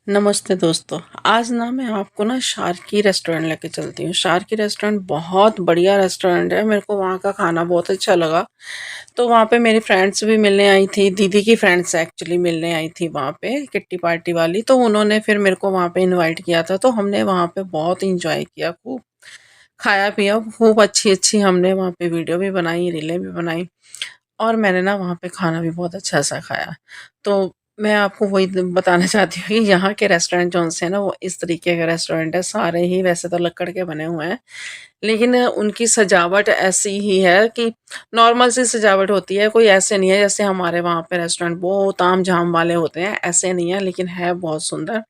नमस्ते दोस्तों। आज ना मैं आपको ना शार्की रेस्टोरेंट लेके चलती हूँ। शार्की रेस्टोरेंट बहुत बढ़िया रेस्टोरेंट है, मेरे को वहाँ का खाना बहुत अच्छा लगा। तो वहाँ पे मेरी फ्रेंड्स भी मिलने आई थी, दीदी की फ्रेंड्स एक्चुअली मिलने आई थी वहाँ पे किट्टी पार्टी वाली। तो उन्होंने फिर मेरे को वहाँ पे इनवाइट किया था, तो हमने वहाँ पे बहुत इंजॉय किया, खूब खाया पिया, खूब अच्छी-अच्छी हमने वहाँ पे वीडियो भी बनाई, रीलें भी बनाई और मैंने ना वहाँ पे खाना भी बहुत अच्छा-सा खाया। तो मैं आपको वही द बताना चाहती हूँ कि यहाँ के रेस्टोरेंट जो-से हैं ना, वो इस तरीके के रेस्टोरेंट है, सारे ही वैसे तो लक्कड़ के बने हुए हैं, लेकिन उनकी सजावट ऐसी ही है कि नॉर्मल सी सजावट होती है, कोई ऐसे नहीं है जैसे हमारे वहाँ पे रेस्टोरेंट बहुत ताम-झाम वाले होते हैं, ऐसे नहीं है, लेकिन है बहुत सुंदर।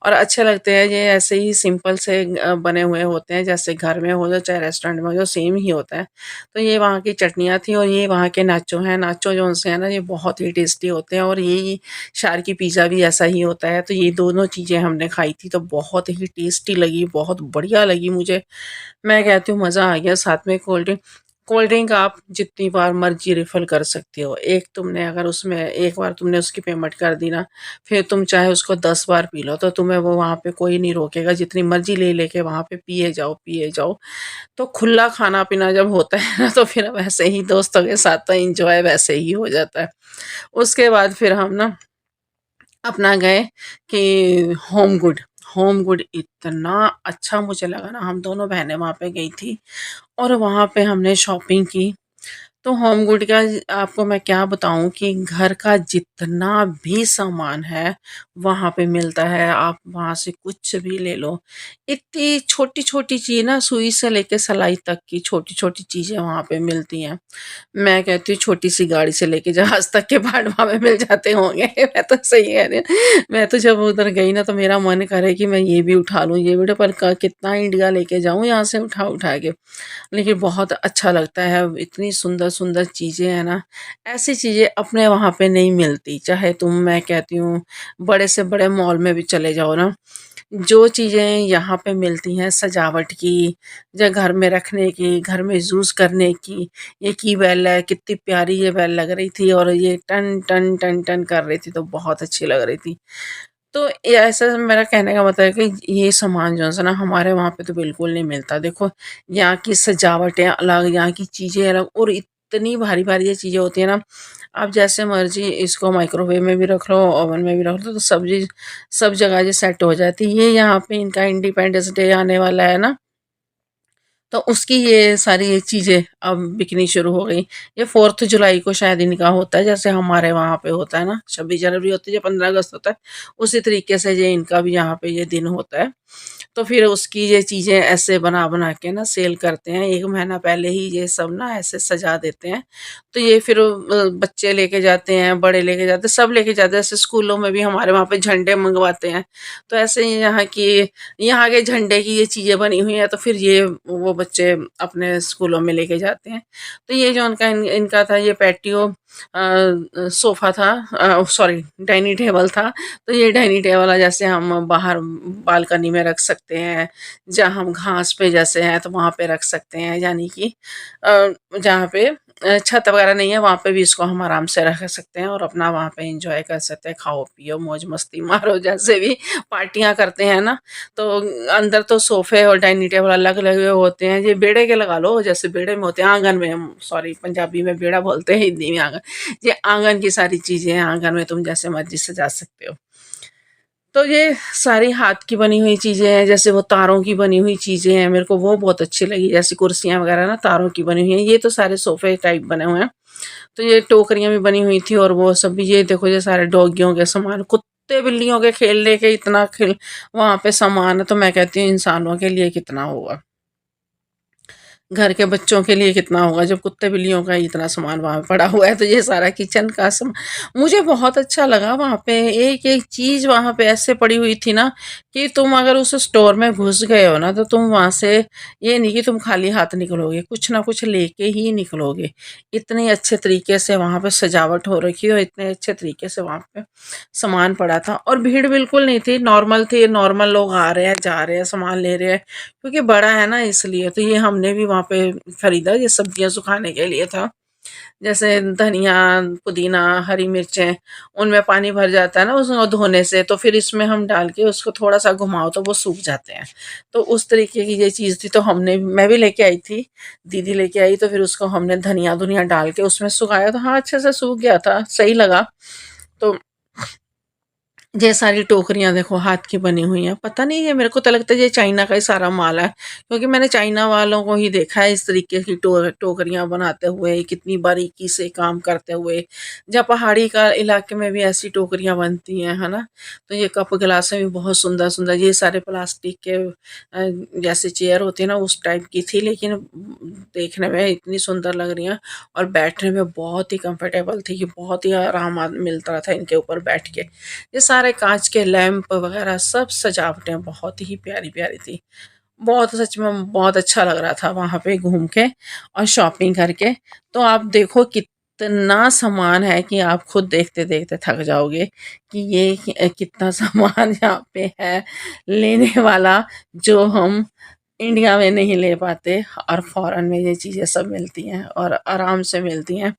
और अच्छे लगते हैं, ये ऐसे ही सिंपल से बने हुए होते हैं, जैसे घर में हो जाए चाहे रेस्टोरेंट में हो जाए सेम ही होता है। तो ये वहाँ की चटनियाँ थी और ये वहाँ के नाचो हैं, नाचो जो-से हैं ना ये बहुत ही टेस्टी होते हैं और ये शारकी पिज़्ज़ा भी ऐसा ही होता है। तो ये दोनों चीज़ें हमने खाई थी तो बहुत ही टेस्टी लगी, बहुत बढ़िया लगी मुझे। मैं कहती हूँ मज़ा आ गया, साथ में कोल्ड ड्रिंक आप जितनी बार मर्ज़ी रिफ़िल कर सकते हो। एक तुमने अगर उसमें एक बार तुमने उसकी पेमेंट कर दी ना, फिर तुम चाहे उसको 10 बार पी लो, तो तुम्हें वो वहाँ पे कोई नहीं रोकेगा, जितनी मर्ज़ी ले लेके वहाँ पे पिए जाओ, पिए जाओ। तो खुला खाना-पीना जब होता है ना, तो फिर वैसे ही दोस्तों के साथ तो एन्जॉय वैसे ही हो जाता है। उसके बाद फिर हम ना अपना गए कि होम गुड, होम गुड इतना अच्छा मुझे लगा ना, हम दोनों बहनें वहाँ पे गई थी और वहाँ पे हमने शॉपिंग की। तो होम गुड का आपको मैं क्या बताऊँ कि घर का जितना भी सामान है, वहाँ पे मिलता है। आप वहाँ से कुछ भी ले लो। इतनी छोटी-छोटी चीज़ ना सुई से लेके सिलाई तक की छोटी-छोटी चीज़ें वहाँ पे मिलती हैं। मैं कहती हूँ छोटी-सी गाड़ी से लेके जहाज़ तक के पार्ट वहाँ पे मिल जाते होंगे। मैं तो सही कह रही हूँ। मैं तो जब उधर गई ना तो मेरा मन करे कि मैं ये भी उठा लूँ, ये भी उठा पर क कितना इंडिया लेके जाऊँ यहाँ से उठा-उठा के। लेकिन बहुत अच्छा लगता है, इतनी सुंदर-सुंदर चीज़ें हैं ना, ऐसी चीज़ें अपने वहाँ पे नहीं मिलती। चाहे तुम मैं कहती हूँ बड़े से बड़े मॉल में भी चले जाओ ना, जो चीज़ें यहाँ पे मिलती हैं सजावट की, या घर में रखने की, घर में यूज़ करने की, ये की बेल है, कितनी प्यारी ये बेल लग रही थी और ये टन, टन, टन, टन कर रही थी, तो बहुत अच्छी लग रही थी। तो ये ऐसा मेरा कहने का मतलब है कि ये सामान जो है ना हमारे वहाँ पे तो बिल्कुल नहीं मिलता। देखो, यहाँ की सजावटें अलग, यहाँ की चीज़ें अलग और इतनी भारी-भारी ये चीज़ें होती हैं ना, आप जैसे मर्ज़ी इसको माइक्रोवेव में भी रख लो, ओवन में भी रख लो, तो सब्ज़ी सब जगह ये सेट हो जाती है। ये यहाँ पे इनका इंडिपेंडेंस डे आने वाला है ना, तो उसकी ये सारी ये चीज़ें अब बिकनी शुरू हो गई। ये 4th जुलाई को शायद इनका होता है, जैसे हमारे वहाँ पे होता है ना, 26 जनवरी होती है, या 15 अगस्त होता है, उसी तरीके से ये इनका भी यहाँ पे ये दिन होता है। तो फिर उसकी ये चीज़ें ऐसे बना-बना के ना सेल करते हैं, 1 महीना पहले ही ये सब ना ऐसे सजा देते हैं। तो ये फिर बच्चे लेके जाते हैं, बड़े लेके जाते हैं, सब लेके जाते हैं। ऐसे स्कूलों में भी हमारे वहाँ पे झंडे मँगवाते हैं। तो ऐसे ही यहाँ के झंडे की ये चीज़ें बनी हुई हैं, तो फिर ये वो बच्चे अपने स्कूलों में लेके जाते हैं। तो ये जो इनका था ये पैटियो सोफ़ा था, सॉरी डाइनिंग टेबल था। तो ये डाइनिंग टेबल है, जैसे हम बाहर बालकनी में रख सकते हैं, जहाँ हम घास पे जैसे हैं तो वहाँ पे रख सकते हैं, यानी कि जहाँ पे छत वगैरह नहीं है वहाँ पे भी इसको हम आराम से रख सकते हैं और अपना वहाँ पे एंजॉय कर सकते हैं, खाओ-पियो, मौज-मस्ती मारो। जैसे भी पार्टियाँ करते हैं ना, तो अंदर तो सोफ़े और डाइनिंग टेबल अलग लगे हुए होते हैं। ये बेड़े के लगा लो, जैसे बेड़े में होते हैं, आँगन में हम सॉरी पंजाबी में बेड़ा बोलते हैं, हिंदी में आँगन। ये आँगन की सारी चीज़ें हैं, आँगन में तुम जैसे मर्ज़ी सजा सकते हो। तो ये सारी हाथ की बनी हुई चीज़ें हैं, जैसे वो तारों की बनी हुई चीज़ें हैं, मेरे को वो बहुत अच्छी लगी, जैसे कुर्सियाँ वगैरह ना तारों की बनी हुई हैं, ये तो सारे सोफ़े टाइप बने हुए हैं। तो ये टोकरियाँ भी बनी हुई थी और वो सब भी, ये देखो ये सारे डॉगियों के सामान, कुत्ते-बिल्लियों के खेलने के इतना वहाँ पे सामान है, तो मैं कहती हूँ इंसानों के लिए कितना होगा। घर के बच्चों के लिए कितना होगा जब कुत्ते-बिल्लियों का ही इतना सामान वहाँ पड़ा हुआ है, तो ये सारा किचन का मुझे बहुत अच्छा लगा वहाँ पे, एक-एक चीज़ वहाँ पे ऐसे पड़ी हुई थी ना, कि तुम अगर उस स्टोर में घुस गए हो ना, तो तुम वहाँ से ये नहीं कि तुम खाली हाथ निकलोगे, कुछ ना कुछ लेके ही निकलोगे। इतने अच्छे तरीके से वहाँ पे सजावट हो रखी है और इतने अच्छे तरीके से वहाँ पे सामान पड़ा था और भीड़ बिल्कुल नहीं थी, नॉर्मल थी, नॉर्मल लोग आ रहे हैं, जा रहे हैं, सामान ले रहे हैं। क्योंकि बड़ा है ना इसलिए, तो ये हमने भी वहाँ पे खरीदा, ये सब्जियाँ सुखाने के लिए था। जैसे धनिया, पुदीना, हरी मिर्चें, उनमें पानी भर जाता है ना उसको धोने से, तो फिर इसमें हम डाल के उसको थोड़ा-सा घुमाओ तो वो सूख जाते हैं। तो उस तरीके की ये चीज़ थी, तो हमने मैं भी लेके आई थी, दीदी लेके आई, तो फिर उसको हमने धनिया-धुनिया डाल के उसमें सुखाया, तो हाँ, अच्छे से सूख गया था, सही लगा। तो ये सारी टोकरियाँ देखो हाथ की बनी हुई हैं। पता नहीं, ये मेरे को तो लगता है ये चाइना का ही सारा माल है, क्योंकि मैंने चाइना वालों को ही देखा है इस तरीके की टोकरियाँ बनाते हुए, कितनी बारीकी से काम करते हुए। जहाँ पहाड़ी का इलाके में भी ऐसी टोकरियाँ बनती हैं, है ना? तो ये कप गिलासें भी बहुत सुंदर-सुंदर, ये सारे प्लास्टिक के जैसे चेयर होती है ना उस टाइप की थी, लेकिन देखने में इतनी सुंदर लग रही हैं और बैठने में बहुत ही कंफर्टेबल थी, कि बहुत ही आराम मिलता था इनके ऊपर बैठ के। ये सारे काँच के लैंप वगैरह सब सजावटें बहुत ही प्यारी-प्यारी थी। बहुत, सच में बहुत अच्छा लग रहा था वहाँ पे घूम के और शॉपिंग करके। तो आप देखो कितना सामान है, कि आप खुद देखते-देखते थक जाओगे, कि ये कितना सामान यहाँ पे है लेने वाला, जो हम इंडिया में नहीं ले पाते, और फ़ॉरेन में ये चीज़ें सब मिलती हैं और आराम से मिलती हैं।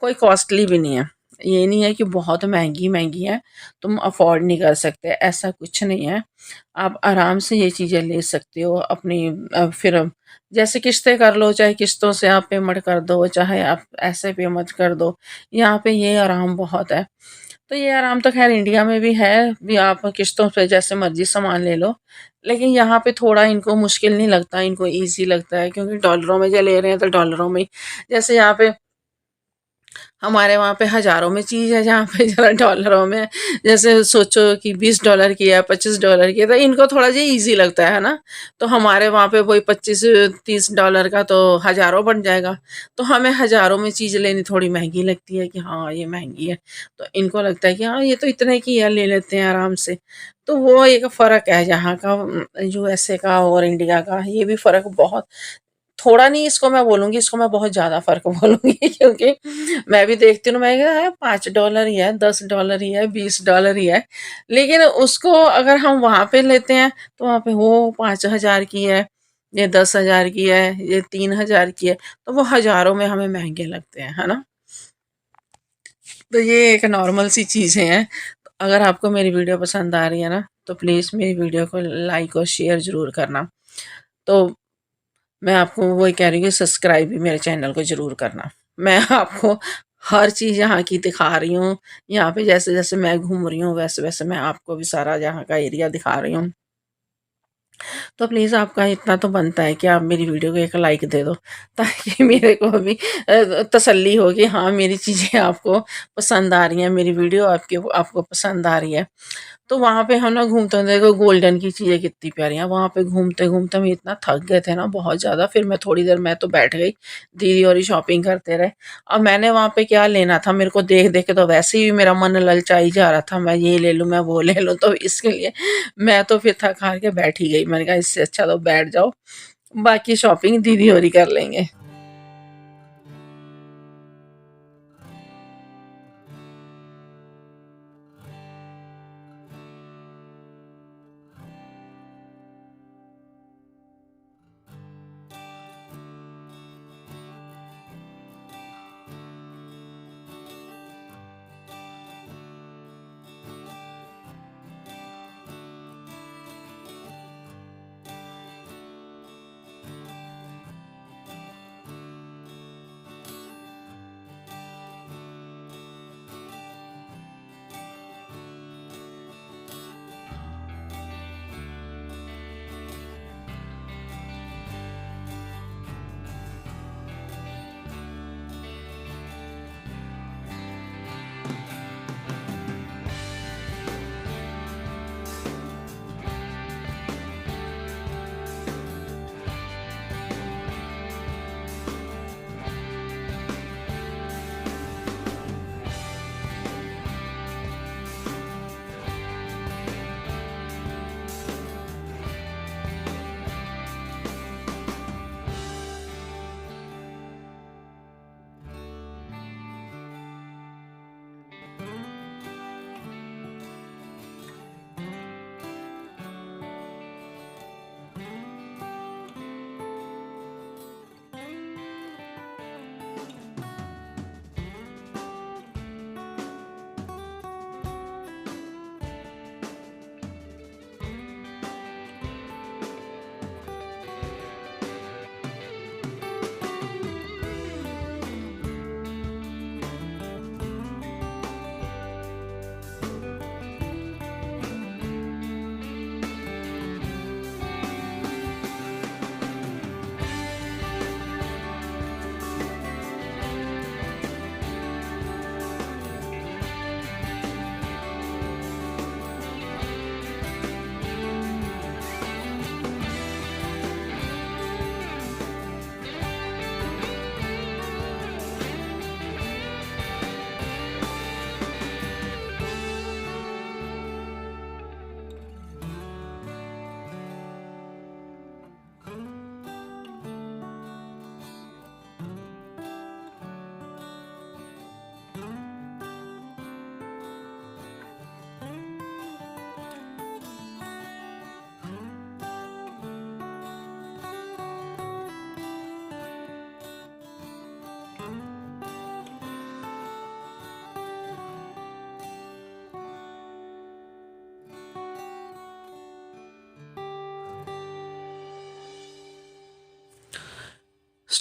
कोई कॉस्टली भी नहीं है। ये नहीं है कि बहुत महँगी-महँगी हैं, तुम अफ़ोर्ड नहीं कर सकते, ऐसा कुछ नहीं है। आप आराम से ये चीज़ें ले सकते हो अपनी, फिर जैसे किश्तें कर लो, चाहे किश्तों से आप पेमेंट कर दो, चाहे आप ऐसे पेमेंट कर दो, यहाँ पे ये आराम बहुत है। तो ये आराम तो ख़ैर इंडिया में भी है, भी आप किश्तों पे जैसे मर्ज़ी सामान ले लो। लेकिन यहाँ पे थोड़ा इनको मुश्किल नहीं लगता, इनको ईज़ी लगता है, क्योंकि डॉलरों में जो ले रहे हैं तो डॉलरों में ही, जैसे यहाँ पे हमारे वहाँ पे हज़ारों में चीज़ है, जहाँ पे ज़रा डॉलरों में, जैसे सोचो कि $20 की है, $25 की है, तो इनको थोड़ा ये ईज़ी लगता है ना? तो हमारे वहाँ पे वही 25-30 का तो हज़ारों बन जाएगा। तो हमें हज़ारों में चीज़ लेनी थोड़ी महँगी लगती है, कि हाँ, ये महँगी है। तो इनको लगता है कि हाँ, ये तो इतने की है, ले लेते हैं आराम से। तो वो एक फ़र्क है यहाँ का, यूएसए का और इंडिया का, ये भी फ़र्क बहुत, थोड़ा नहीं इसको मैं बोलूँगी, इसको मैं बहुत ज़्यादा फ़र्क बोलूँगी, क्योंकि मैं भी देखती हूँ, मैं क्या है, $5 ही है, $10 ही है, $20 ही है। लेकिन उसको अगर हम वहाँ पे लेते हैं, तो वहाँ पे वो 5,000 की है, ये 10,000 की है, ये 3,000 की है, तो वो हज़ारों में हमें महँगे लगते हैं, है ना? तो ये एक नॉर्मल सी चीज़ें हैं। तो अगर आपको मेरी वीडियो पसंद आ रही है ना, तो प्लीज़ मेरी वीडियो को लाइक और शेयर ज़रूर करना। तो मैं आपको वही कह रही हूँ कि सब्सक्राइब भी मेरे चैनल को ज़रूर करना। मैं आपको हर चीज़ यहाँ की दिखा रही हूँ। यहाँ पे जैसे-जैसे मैं घूम रही हूँ, वैसे-वैसे मैं आपको भी सारा यहाँ का एरिया दिखा रही हूँ। तो प्लीज़ आपका इतना तो बनता है कि आप मेरी वीडियो को एक लाइक दे दो, ताकि मेरे को भी तसल्ली हो कि हाँ, मेरी चीज़ें आपको पसंद आ रही हैं, मेरी वीडियो आपको पसंद आ रही है। तो वहाँ पे हम ना घूमते हुए देखो, गोल्डन की चीज़ें कितनी प्यारी हैं। वहाँ पे घूमते-घूमते हम इतना थक गए थे ना बहुत ज़्यादा, फिर मैं थोड़ी देर, मैं तो बैठ गई, दीदी और ही शॉपिंग करते रहे। अब मैंने वहाँ पे क्या लेना था, मेरे को देख-देख के तो वैसे ही मेरा मन ललचाई जा रहा था, मैं ये ले लूँ, मैं वो ले लूँ, तो इसके लिए मैं तो फिर थक-हार के बैठ ही गई। मैंने कहा इससे अच्छा तो बैठ जाओ, बाकी शॉपिंग दीदी और ही कर लेंगे।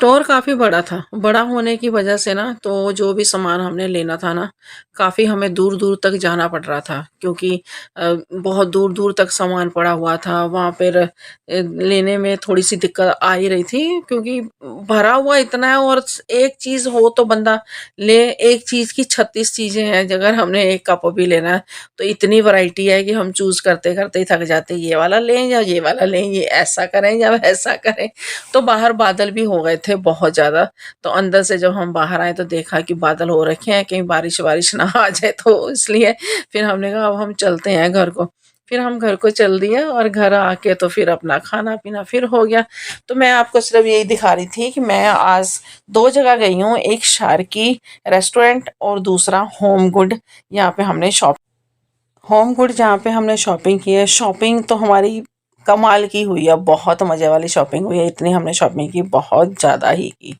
स्टोर काफ़ी बड़ा था। बड़ा होने की वजह से ना तो जो भी सामान हमने लेना था ना, काफ़ी हमें दूर-दूर तक जाना पड़ रहा था क्योंकि बहुत दूर-दूर तक सामान पड़ा हुआ था। वहाँ पर लेने में थोड़ी-सी दिक्कत आ ही रही थी क्योंकि भरा हुआ इतना है और एक चीज़ हो तो बंदा ले, एक चीज़ की 36 चीज़ें हैं। अगर हमने एक कप भी लेना है तो इतनी वैरायटी है कि हम चूज़ करते-करते ही थक जाते हैं। ये वाला लें या ये वाला लें, ये ऐसा करें या वैसा करें। तो बाहर बादल भी हो गए थे बहुत ज़्यादा, तो अंदर से जब हम बाहर आए तो देखा कि बादल हो रखे हैं, कहीं बारिश-वारिश ना आ जाए तो इसलिए फिर हमने कहा अब हम चलते हैं घर को। फिर हम घर को चल दिए और घर आके तो फिर अपना खाना-पीना फिर हो गया। तो मैं आपको सिर्फ़ यही दिखा रही थी कि मैं आज 2 जगह गई हूँ, एक शार्की रेस्टोरेंट और दूसरा होम गुड। यहाँ पे हमने शॉप होम गुड जहाँ पे हमने शॉपिंग की है। शॉपिंग तो हमारी कमाल की हुई है, बहुत मज़े वाली शॉपिंग हुई है, इतनी हमने शॉपिंग की बहुत ज़्यादा ही की।